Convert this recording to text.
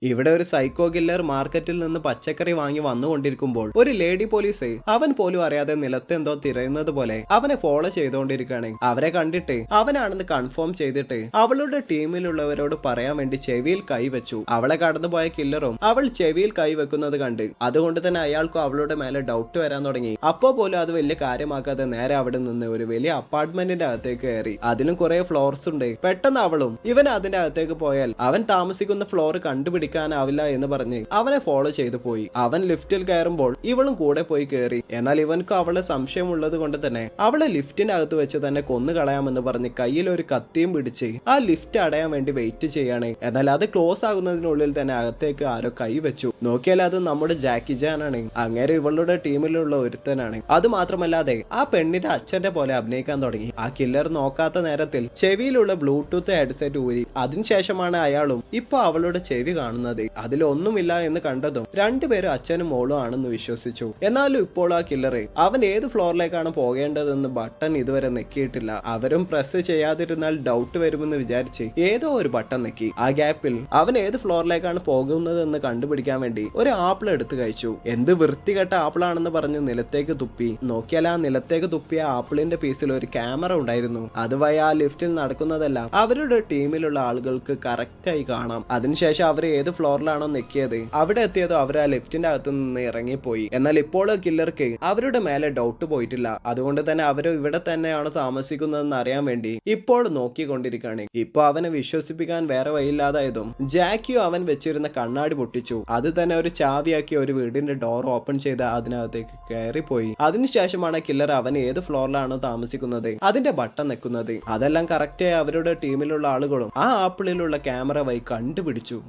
ഇവിടെ ഒരു psycho killer മാർക്കറ്റിൽ നിന്ന് പച്ചക്കറി വാങ്ങി വന്നുകൊണ്ടിരിക്കുമ്പോൾ ഒരു ലേഡി പോലീസ് അവൻ പോലും അറിയാതെ നിലത്ത് എന്തോ തിരയുന്നത് പോലെ അവനെ ഫോളോ ചെയ്തുകൊണ്ടിരിക്കുകയാണ്. അവരെ കണ്ടിട്ട് അവനാണെന്ന് കൺഫേം ചെയ്തിട്ട് അവളുടെ ടീമിലുള്ളവരോട് പറയാൻ വേണ്ടി ചെവിയിൽ കൈവച്ചു. അവളെ കടന്നുപോയ കില്ലറും അവൾ ചെവിയിൽ കൈവെക്കുന്നത് കണ്ട് അതുകൊണ്ട് തന്നെ അയാൾക്കും അവളുടെ മേലെ ഡൗട്ട് വരാൻ തുടങ്ങി. അപ്പോ പോലും അത് വലിയ കാര്യമാക്കാതെ നേരെ അവിടെ നിന്ന് ഒരു വലിയ അപ്പാർട്ട്മെന്റിന്റെ അകത്തേക്ക് കയറി. അതിലും കുറെ ഫ്ലോർസ് ഉണ്ട്. പെട്ടെന്ന് അവളും ഇവൻ അതിന്റെ അകത്തേക്ക് പോയാൽ അവൻ താമസിക്കുന്ന ഫ്ലോർ കണ്ടുപിടിക്കാനാവില്ല എന്ന് പറഞ്ഞ് അവനെ ഫോളോ ചെയ്തു പോയി. അവൻ ലിഫ്റ്റിൽ കയറുമ്പോൾ ഇവളും കൂടെ പോയി കയറി. എന്നാൽ ഇവൻക്ക് അവളെ സംശയമുള്ളത് കൊണ്ട് തന്നെ അവളെ ലിഫ്റ്റിന്റെ അകത്ത് വെച്ച് തന്നെ കൊന്നു കളയാമെന്ന് പറഞ്ഞ് കയ്യിൽ ഒരു കത്തിയും പിടിച്ച് ആ ലിഫ്റ്റ് അടയാൻ വേണ്ടി വെയിറ്റ് ചെയ്യാണ്. എന്നാൽ അത് ക്ലോസ് ആകുന്നതിനുള്ളിൽ തന്നെ അകത്തേക്ക് ആരോ കൈ വെച്ചു. നോക്കിയാൽ അത് നമ്മുടെ ജാക്കി ജാൻ ആണ്. അങ്ങനെ ഇവളുടെ ടീമിലുള്ള ഒരുത്തനാണ്. അത് മാത്രമല്ലാതെ ആ പെണ്ണിന്റെ അച്ഛന്റെ പോലെ അഭിനയിക്കാൻ തുടങ്ങി. ആ കില്ലർ നോക്കാത്ത നേരത്തിൽ ചെവിയിലുള്ള ബ്ലൂടൂത്ത് ഹെഡ്സെറ്റ് ഊരി. അതിനുശേഷമാണ് അയാളും ഇപ്പൊ അവളുടെ ചെവി കാണുന്നത്. അതിലൊന്നുമില്ല എന്ന് കണ്ടതും രണ്ടുപേരും അച്ഛനും മോളും ആണെന്ന് വിശ്വസിച്ചു. എന്നാലും ഇപ്പോൾ ആ കില്ലറെ അവൻ ഏത് ഫ്ലോറിലേക്കാണ് പോകേണ്ടതെന്ന് ബട്ടൺ ഇതുവരെ നെക്കിയിട്ടില്ല. അവരും പ്രസ് ചെയ്യാതിരുന്നാൽ ഡൗട്ട് വരുമെന്ന് വിചാരിച്ച് ഏതോ ഒരു ബട്ടൺ നെക്കി. ആ ഗ്യാപ്പിൽ അവൻ ഏത് ഫ്ലോറിലേക്കാണ് പോകുന്നതെന്ന് കണ്ടുപിടിക്കാൻ വേണ്ടി ഒരു ആപ്പിൾ എടുത്ത് കഴിച്ചു. എന്ത് വൃത്തികെട്ട ആപ്പിളാണെന്ന് പറഞ്ഞ് നിലത്തേക്ക് തുപ്പി. നോക്കിയാൽ ആ നിലത്തേക്ക് തുപ്പിയ ആപ്പിളിന്റെ പീസിൽ ഒരു ക്യാമറ ഉണ്ടായിരുന്നു. അതുവഴി ആ ലിഫ്റ്റിൽ നടക്കുന്നതെല്ലാം അവരുടെ ടീമിലുള്ള ആളുകൾക്ക് കറക്റ്റായി കാണാം. അതിനുശേഷം അവർ ഏത് ഫ്ലോറിലാണോ നെക്കിയത് അവിടെ എത്തിയതോ അവർ ആ ലെഫ്റ്റിന്റെ അകത്ത് നിന്ന് ഇറങ്ങിപ്പോയി. എന്നാൽ ഇപ്പോൾ കില്ലർക്ക് അവരുടെ മേലെ ഡൗട്ട് പോയിട്ടില്ല. അതുകൊണ്ട് തന്നെ അവർ ഇവിടെ തന്നെയാണ് താമസിക്കുന്നതെന്ന് അറിയാൻ വേണ്ടി ഇപ്പോൾ നോക്കിക്കൊണ്ടിരിക്കുകയാണ്. ഇപ്പൊ അവനെ വിശ്വസിപ്പിക്കാൻ വേറെ വഴിയില്ലാതായതും ജാക്കിയോ അവൻ വെച്ചിരുന്ന കണ്ണാടി പൊട്ടിച്ചു. അത് തന്നെ ഒരു ചാവിയാക്കി ഒരു വീടിന്റെ ഡോർ ഓപ്പൺ ചെയ്ത് അതിനകത്തേക്ക് കയറിപ്പോയി. അതിനുശേഷമാണ് കില്ലർ അവൻ ഏത് ഫ്ലോറിലാണോ താമസിക്കുന്നത് അതിന്റെ ബട്ടൺ നെക്കുന്നത്. അതെല്ലാം കറക്റ്റായി അവരുടെ ടീമിലുള്ള ആളുകളും ആ ആപ്പിളിലുള്ള ക്യാമറ വഴി കണ്ടുപിടിച്ചു.